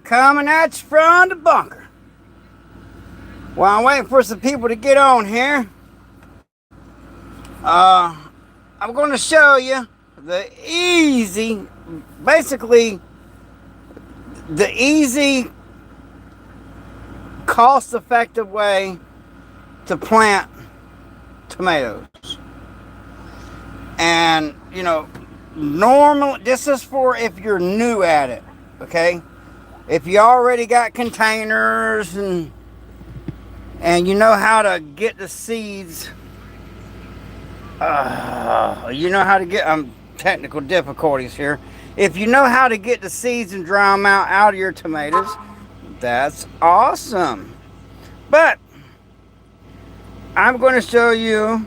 Coming at you from the bunker. While I'm waiting for some people to get on here, I'm going to show you basically the easy, cost-effective way to plant tomatoes. And, normally, this is for if you're new at it, okay? If you already got containers and you know how to get the seeds, technical difficulties here. If you know how to get the seeds and dry them out of your tomatoes, that's awesome. But I'm going to show you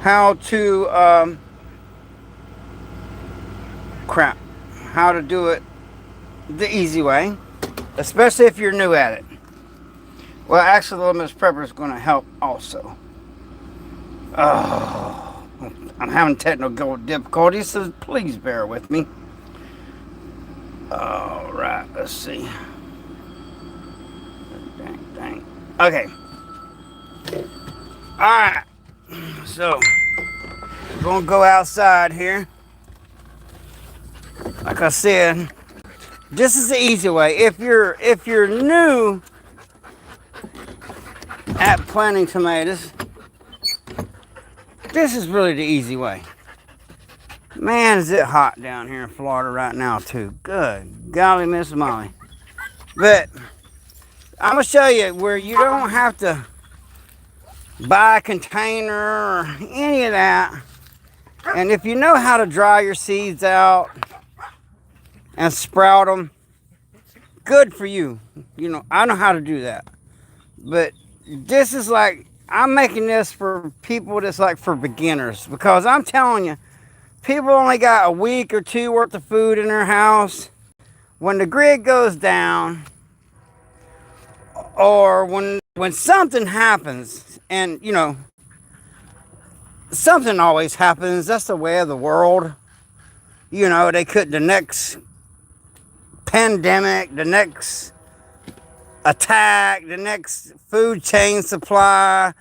how to how to do it the easy way, especially if you're new at it. Well, actually, the Miss Prepper is going to help also. Oh, I'm having technical difficulties, so please bear with me. All right, let's see. Dang. Okay. All right. So, we're going to go outside here. Like I said, this is the easy way. If you're new at planting tomatoes, this is really the easy way. Man, is it hot down here in Florida right now too. Good golly, Miss Molly. But I'm gonna show you where you don't have to buy a container or any of that. And if you know how to dry your seeds out and sprout them, good for you. I know how to do that. But this is like, I'm making this for people that's like for beginners, because I'm telling you, people only got a week or two worth of food in their house. When the grid goes down, or when something happens, and something always happens, that's the way of the world. The next pandemic, the next attack, the next food chain supply.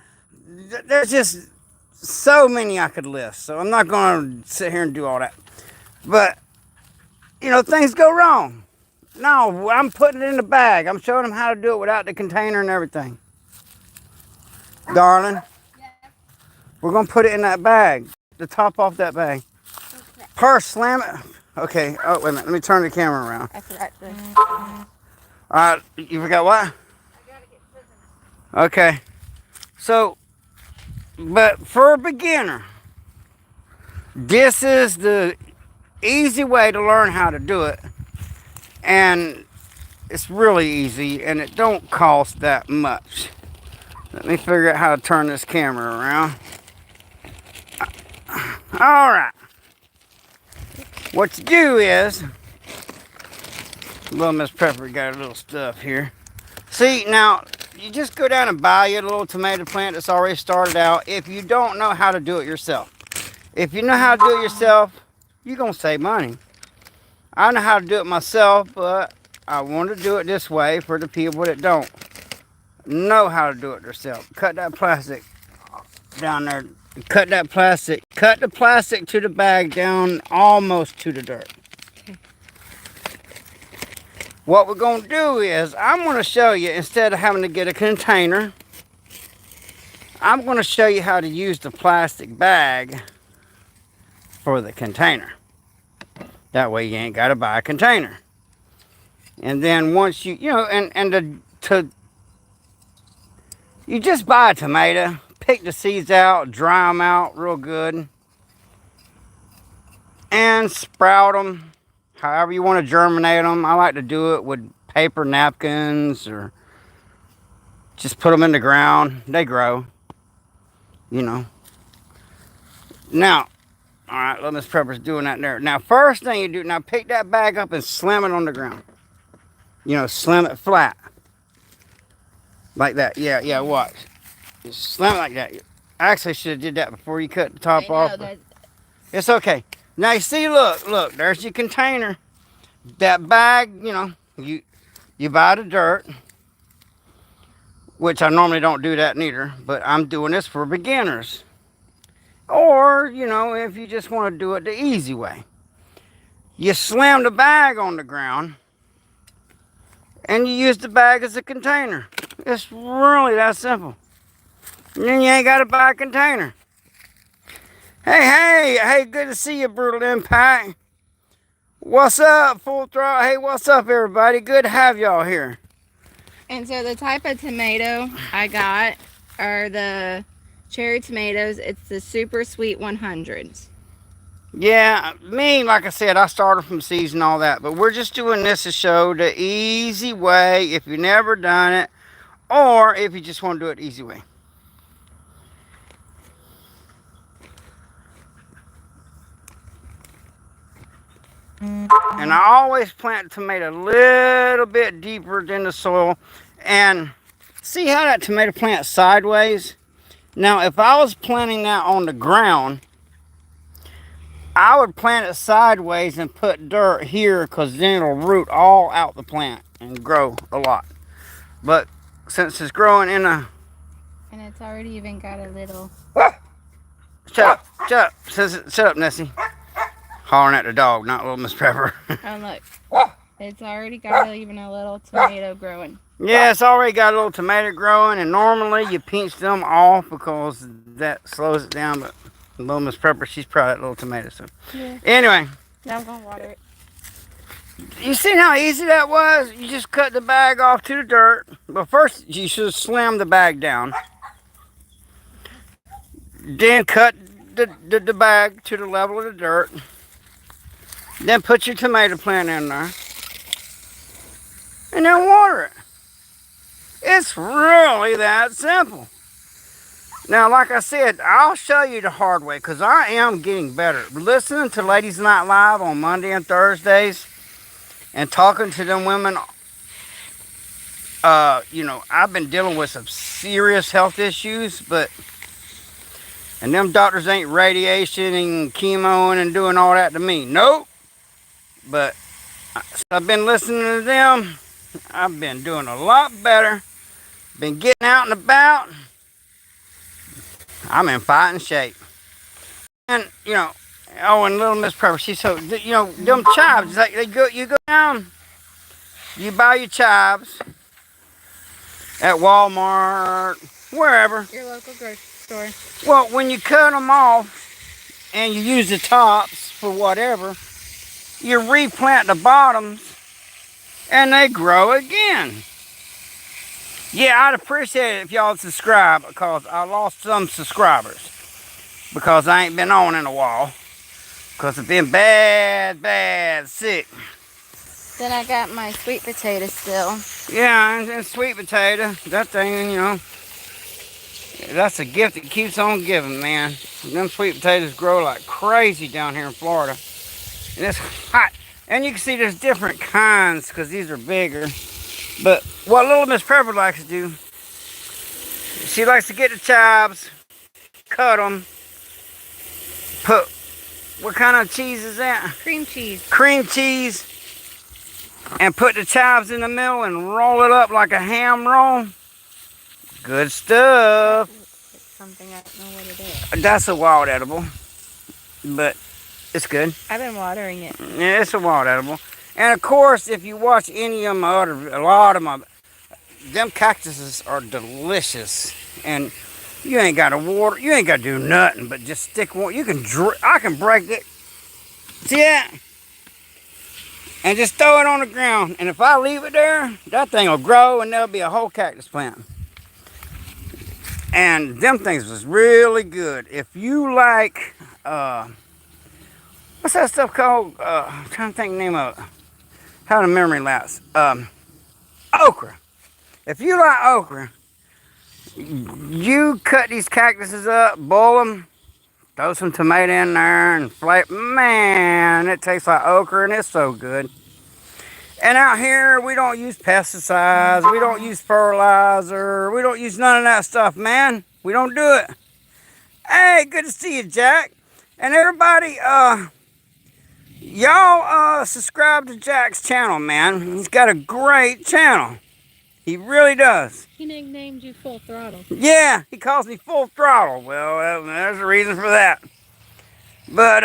There's just so many I could list, so I'm not going to sit here and do all that. But things go wrong. No, I'm putting it in the bag. I'm showing them how to do it without the container and everything. Darling, we're going to put it in that bag, the top off that bag. Purse, slam it. Okay, oh, wait a minute. Let me turn the camera around. I forgot to. All right, you forgot what? I gotta get scissors. Okay. So, but for a beginner, this is the easy way to learn how to do it. And it's really easy, and it don't cost that much. Let me figure out how to turn this camera around. All right. What you do is, little Miss Pepper got a little stuff here. See, now, you just go down and buy you a little tomato plant that's already started out if you don't know how to do it yourself. If you know how to do it yourself, you're going to save money. I know how to do it myself, but I want to do it this way for the people that don't know how to do it themselves. Cut that plastic down there. Cut that plastic. Cut the plastic to the bag down almost to the dirt. What we're going to do is, I'm going to show you, instead of having to get a container, I'm going to show you how to use the plastic bag for the container. That way you ain't got to buy a container. And then once you just buy a tomato, pick the seeds out, dry them out real good, and sprout them however you want to germinate them. I like to do it with paper napkins, or just put them in the ground. They grow, Now, all right, little Miss Prepper's doing that there. Now, first thing you do, now pick that bag up and slam it on the ground. Slam it flat. Like that. Yeah, watch. Just slam it like that. I actually should have did that before you cut the top off. It's okay. Now, you see, look, there's your container. that bag, you buy the dirt, which I normally don't do that neither, but I'm doing this for beginners. Or, if you just want to do it the easy way. You slam the bag on the ground and you use the bag as a container. It's really that simple. And then you ain't got to buy a container. Hey, good to see you, Brutal Impact. What's up, Full Throttle? Hey, what's up, everybody? Good to have y'all here. And so the type of tomato I got are the cherry tomatoes. It's the super sweet 100s. Yeah, me, like I said, I started from seeds and all that, but we're just doing this to show the easy way if you've never done it, or if you just want to do it the easy way. And I always plant the tomato a little bit deeper than the soil. And see how that tomato plants sideways? Now, if I was planting that on the ground, I would plant it sideways and put dirt here, because then it'll root all out the plant and grow a lot. But since it's growing in a... And it's already even got a little... Shut up, shut up, Nessie. Hollering at the dog, not little Miss Pepper. Oh, look. It's already got even a little tomato growing. Yeah, it's already got a little tomato growing, and normally you pinch them off because that slows it down, but little Miss Pepper, she's proud of that little tomato. So Yeah. anyway, Now I'm going to water it. you seen how easy that was? You just cut the bag off to the dirt. But first, you should slam the bag down. Then cut the bag to the level of the dirt. Then put your tomato plant in there. And then water it. It's really that simple. Now, like I said, I'll show you the hard way, because I am getting better. Listening to Ladies Night Live on Monday and Thursdays and talking to them women, I've been dealing with some serious health issues, and them doctors ain't radiation and chemoing and doing all that to me. Nope. But I've been listening to them. I've been doing a lot better. Been getting out and about. I'm in fighting shape. And, and little Miss Pepper, she's so, them chives, like you go down, you buy your chives at Walmart, wherever. Your local grocery store. Well, when you cut them off and you use the tops for whatever, you replant the bottoms and they grow again. Yeah, I'd appreciate it if y'all subscribe, because I lost some subscribers because I ain't been on in a while, because I've been bad sick. Then I got my sweet potato still. Yeah, and sweet potato, that thing, that's a gift that keeps on giving, man. Them sweet potatoes grow like crazy down here in Florida. And it's hot. And you can see there's different kinds, because these are bigger. But what little Miss Pepper likes to do, she likes to get the chives, cut them, put, what kind of cheese is that? Cream cheese. Cream cheese. And put the chives in the middle and roll it up like a ham roll. Good stuff. It's something, I don't know what it is. That's a wild edible. But it's good. I've been watering it. Yeah, it's a wild edible. And of course, if you watch any of my a lot of my, them cactuses are delicious. And you ain't got to water, you ain't got to do nothing but just stick one. You can, I can break it. See that? And just throw it on the ground. And if I leave it there, that thing will grow and there'll be a whole cactus plant. And them things was really good. If you like, what's that stuff called? I'm trying to think the name of it. How the memory lapse. Okra. If you like okra, you cut these cactuses up, boil them, throw some tomato in there, and flavor. Man, it tastes like okra, and it's so good. And out here, we don't use pesticides, we don't use fertilizer, we don't use none of that stuff, man. We don't do it. Hey, good to see you, Jack. And everybody, Y'all subscribe to Jack's channel, man. He's got a great channel. He really does. He nicknamed you Full Throttle. Yeah, he calls me Full Throttle. Well, there's a reason for that. But,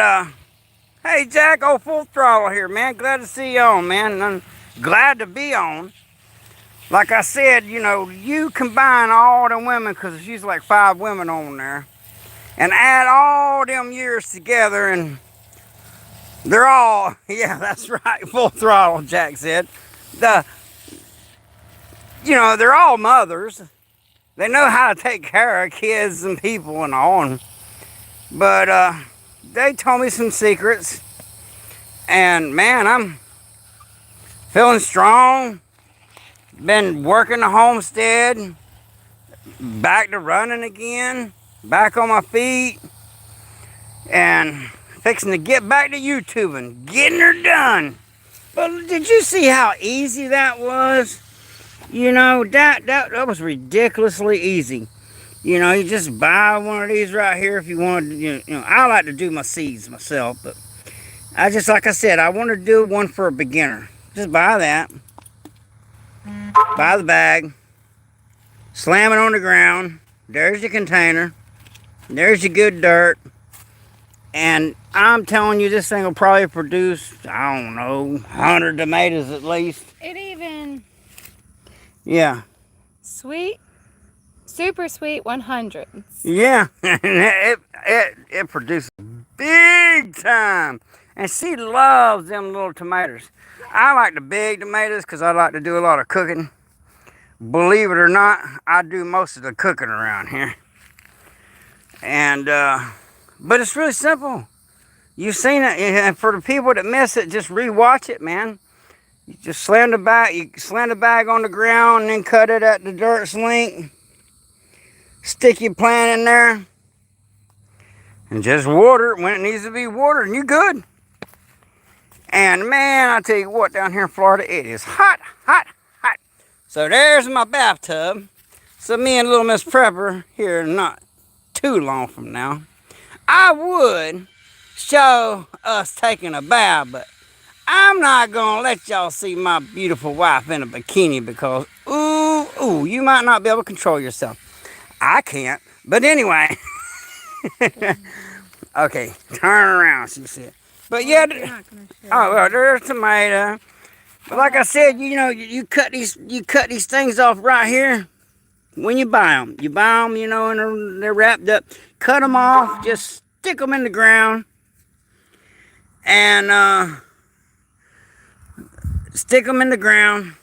hey, Jack, Full Throttle here, man. Glad to see you on, man. And I'm glad to be on. Like I said, you know, you combine all the women, because there's usually like 5 women on there, and add all them years together, and they're all, yeah, that's right, full throttle, Jack said. You know, they're all mothers. They know how to take care of kids and people and all. But they told me some secrets. And man, I'm feeling strong. Been working the homestead. Back to running again. Back on my feet. And fixing to get back to YouTubing. Getting her done. But did you see how easy that was? You know, that was ridiculously easy. You know, you just buy one of these right here if you want to, you know, I like to do my seeds myself, but I just, like I said, I want to do one for a beginner. Just buy that. Buy the bag. Slam it on the ground. There's your container. There's your good dirt. And I'm telling you, this thing will probably produce, I don't know, 100 tomatoes at least. It even Yeah. sweet, super sweet 100s. Yeah. it produces big time. And she loves them little tomatoes. I like the big tomatoes because I like to do a lot of cooking. Believe it or not, I do most of the cooking around here. And, but it's really simple. You've seen it, and for the people that miss it, just rewatch it, man. You just slam the bag on the ground and then cut it at the dirt's length. Stick your plant in there. And just water it when it needs to be watered, and you're good. And man, I tell you what, down here in Florida, it is hot, hot, hot. So there's my bathtub. So me and little Miss Prepper here not too long from now, I would show us taking a bath, but I'm not gonna let y'all see my beautiful wife in a bikini because, ooh, you might not be able to control yourself. I can't, but anyway. Okay, turn around, she said. But yeah, well, there's tomato. But like I said, you know, you cut these things off right here when you buy them. You buy them, you know, and they're wrapped up. Cut them off, just stick them in the ground, and stick them in the ground,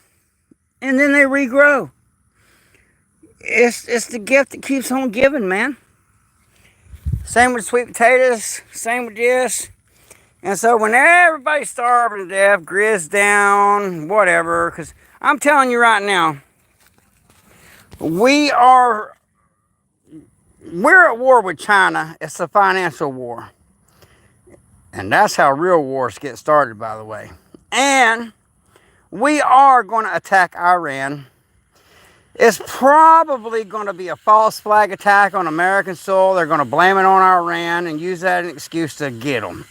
and then they regrow. It's the gift that keeps on giving, man. Same with sweet potatoes, same with this. And so when everybody's starving to death, grizz down, whatever, because I'm telling you right now, we're at war with China. It's a financial war. And that's how real wars get started, by the way. And we are going to attack Iran. It's probably going to be a false flag attack on American soil. They're going to blame it on Iran and use that as an excuse to get them.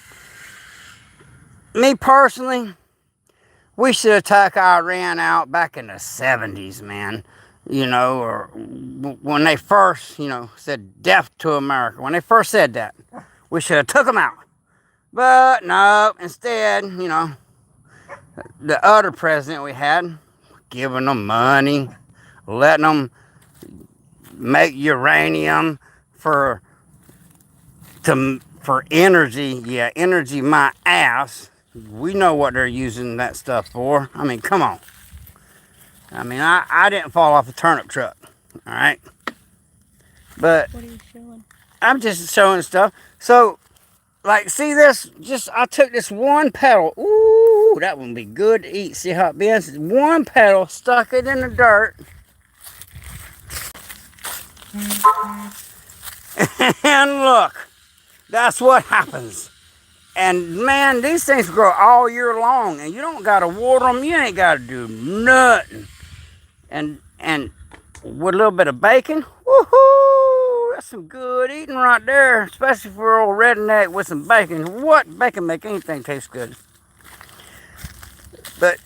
Me personally, we should attack Iran out back in the 70s, man. You know, or when they first, you know, said death to America. When they first said that, we should have took them out. But no, instead, you know, the other president we had, giving them money, letting them make uranium for energy. Yeah, energy my ass. We know what they're using that stuff for. I mean, come on. I mean, I didn't fall off a turnip truck, all right? But What are you showing? I'm just showing stuff. So, like, see this? I took this one petal. Ooh, that would be good to eat. See how it bends? One petal, stuck it in the dirt. And look, that's what happens. And man, these things grow all year long, and you don't gotta water them. You ain't gotta do nothing. And with a little bit of bacon, woohoo! that's some good eating right there, especially for old redneck with some bacon. What? Bacon make anything taste good. But,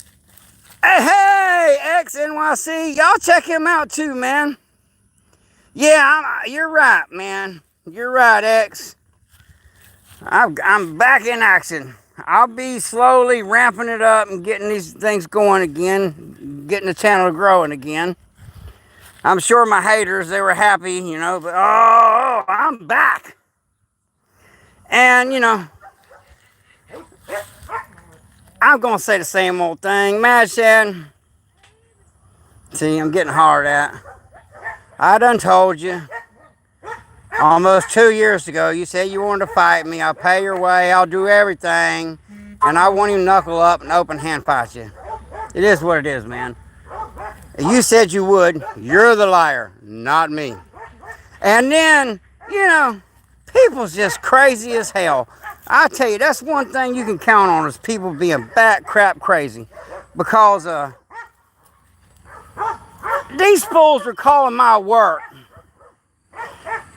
hey, XNYC, y'all check him out too, man. Yeah, you're right, man. You're right, X. I'm back in action. I'll be slowly ramping it up and getting these things going again, getting the channel growing again. I'm sure my haters, they were happy, you know, but oh, I'm back. And, you know, I'm going to say the same old thing. Mad Shad. See, I'm getting hard at. I done told you. Almost 2 years ago, you said you wanted to fight me. I'll pay your way. I'll do everything. And I won't even knuckle up and open hand fight you. It is what it is, man. You said you would. You're the liar, not me. And then, you know, people's just crazy as hell. I tell you, that's one thing you can count on is people being bat crap crazy. Because these fools were calling my work.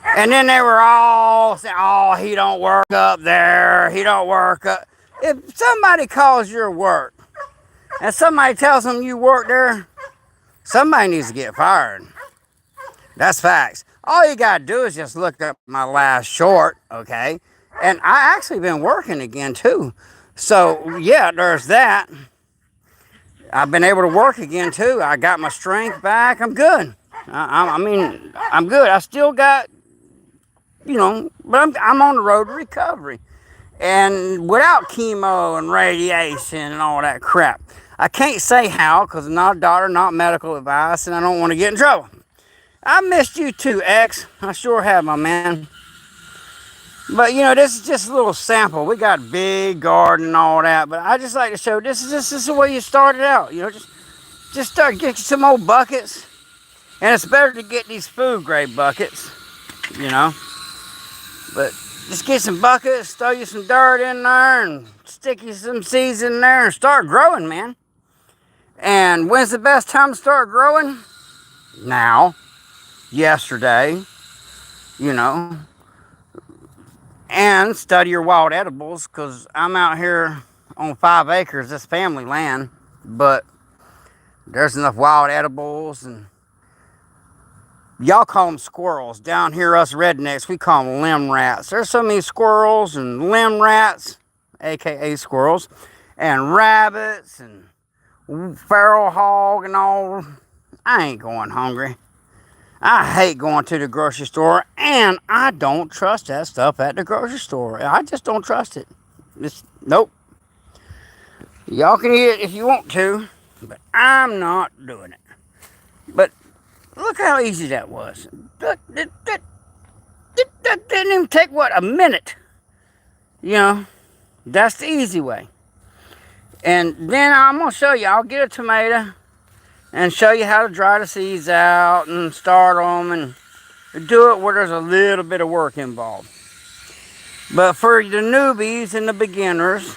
And then they were all saying, oh, he don't work up there. He don't work up. If somebody calls your work and somebody tells them you work there, somebody needs to get fired. That's facts. All you got to do is just look up my last short, okay? And I actually been working again, too. So, yeah, there's that. I've been able to work again, too. I got my strength back. I'm good. I mean, I'm good. I still got, you know, but I'm on the road to recovery. And without chemo and radiation and all that crap. I can't say how because I'm not a doctor, not medical advice, and I don't want to get in trouble. I missed you too, X. I sure have, my man. But, you know, this is just a little sample. We got big garden and all that, but I just like to show this is the way you started out. You know, just start getting some old buckets. And it's better to get these food grade buckets, you know. But just get some buckets, throw you some dirt in there, and stick you some seeds in there and start growing, man. And when's the best time to start growing? Now. Yesterday. You know. And study your wild edibles, because I'm out here on 5 acres, this family land. But there's enough wild edibles, and y'all call them squirrels. Down here, us rednecks, we call them limb rats. There's so many squirrels and limb rats, aka squirrels, and rabbits and feral hog and all. I ain't going hungry. I hate going to the grocery store, and I don't trust that stuff at the grocery store. I just don't trust it. Nope. Y'all can eat it if you want to, but I'm not doing it. But look how easy that was. That didn't even take, what, a minute. You know, that's the easy way. And then I'm going to show you. I'll get a tomato and show you how to dry the seeds out and start them and do it where there's a little bit of work involved. But for the newbies and the beginners,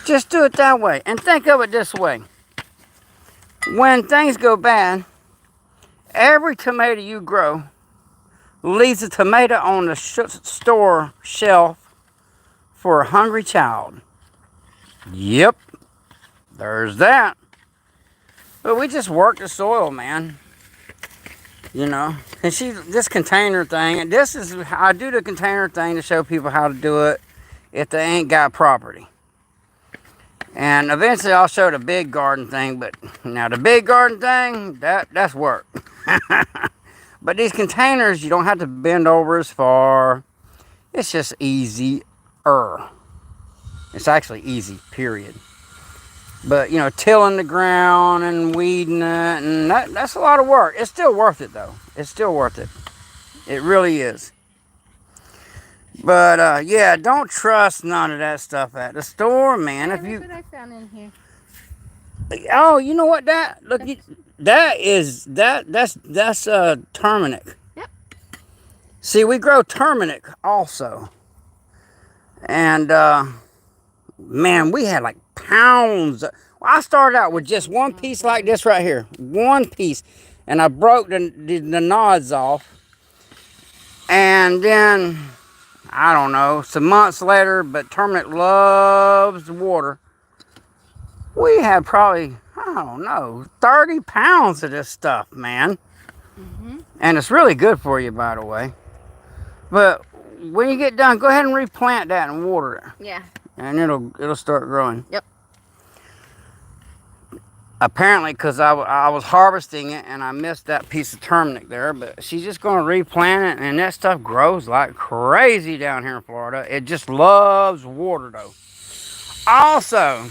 just do it that way. And think of it this way. When things go bad, every tomato you grow leaves a tomato on the store shelf for a hungry child. Yep, there's that. But we just work the soil, man. You know, and see this container thing, and this is, I do the container thing to show people how to do it if they ain't got property. And eventually I'll show the big garden thing, but now the big garden thing, that's work. But these containers, you don't have to bend over as far. It's just easier. It's actually easy, period. But, you know, tilling the ground and weeding it, and that's a lot of work. It's still worth it, though. It's still worth it. It really is. But, yeah, don't trust none of that stuff at the store, man. Hey, look what I found in here. Oh, you know what look, that's turmeric. Yep. See, we grow turmeric also. And, man, we had like pounds. I started out with just one piece like this right here. One piece. And I broke the nods off. And then, I don't know, some months later, but Terminate loves water. We had probably, I don't know, 30 pounds of this stuff, man. And it's really good for you, by the way. But when you get done, go ahead and replant that and water it. Yeah. And it'll start growing. Yep. Apparently, because I was harvesting it and I missed that piece of turmeric there, but she's just going to replant it, and that stuff grows like crazy down here in Florida. It just loves water, though. Also,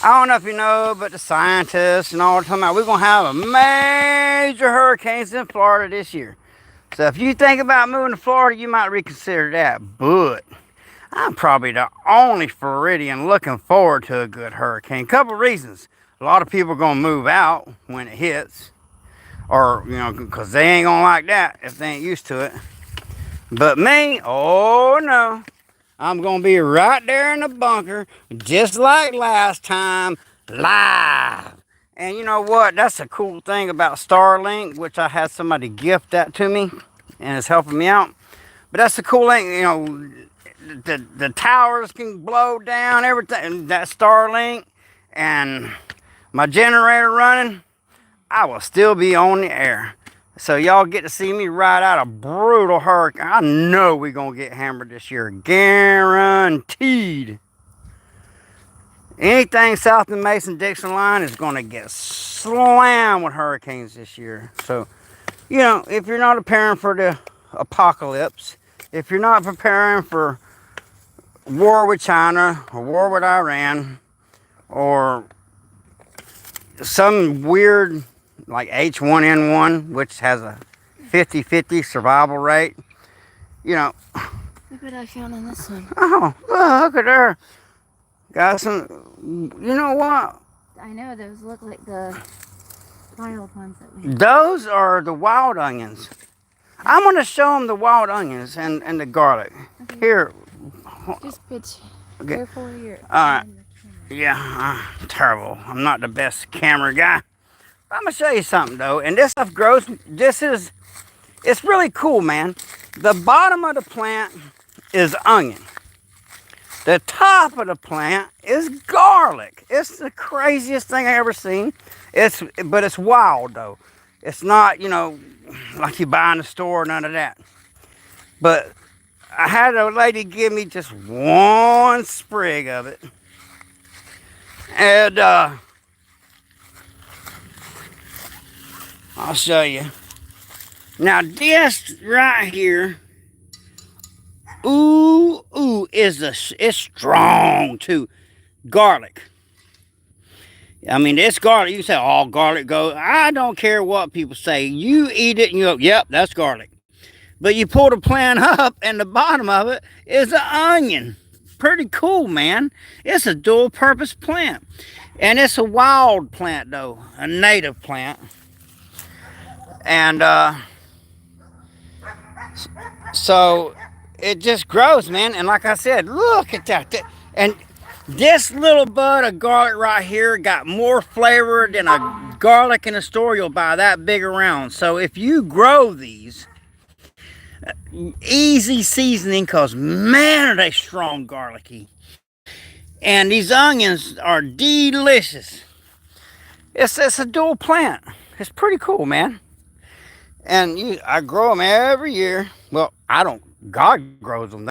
I don't know if you know, but the scientists and all the time, we're going to have a major hurricanes in Florida this year. So if you think about moving to Florida, you might reconsider that. But I'm probably the only Floridian looking forward to a good hurricane. Couple reasons. A lot of people are going to move out when it hits. Or, you know, because they ain't going to like that if they ain't used to it. But me, oh no. I'm going to be right there in the bunker, just like last time, live. And you know what? That's a cool thing about Starlink, which I had somebody gift that to me, and it's helping me out. But that's the cool thing, you know, the towers can blow down, everything, that Starlink, and my generator running, I will still be on the air. So y'all get to see me ride out a brutal hurricane. I know we're going to get hammered this year. Guaranteed. Anything south of the Mason-Dixon line is going to get slammed with hurricanes this year. So, you know, if you're not preparing for the apocalypse, if you're not preparing for war with China or war with Iran or some weird like H1N1, which has a 50-50 survival rate, you know. Look what I found on this one. Oh, look at there. Got some, you know what? I know those look like the wild ones that we have. Those are the wild onions. I'm going to show them the wild onions and the garlic. Okay. Here. Just pitch. Okay. Careful of your. Alright. Yeah, terrible. I'm not the best camera guy. I'm going to show you something, though. And this stuff grows. It's really cool, man. The bottom of the plant is onion. The top of the plant is garlic. It's the craziest thing I ever seen. But it's wild, though. It's not, you know, like you buy in the store, none of that. But I had a lady give me just one sprig of it. And I'll show you. Now this right here, it's strong too. Garlic. I mean, it's garlic. You say, oh, garlic goes. I don't care what people say. You eat it and you go, yep, that's garlic. But you pull the plant up and the bottom of it is an onion. Pretty cool, man. It's a dual purpose plant. And it's a wild plant though, a native plant. And so it just grows, man. And like I said, look at that. And this little bud of garlic right here got more flavor than a garlic in a store you'll buy that big around. So if you grow these, easy seasoning, because man are they strong garlicky. And these onions are delicious. It's a dual plant. It's pretty cool, man. And I grow them every year. Well, I don't. God grows them.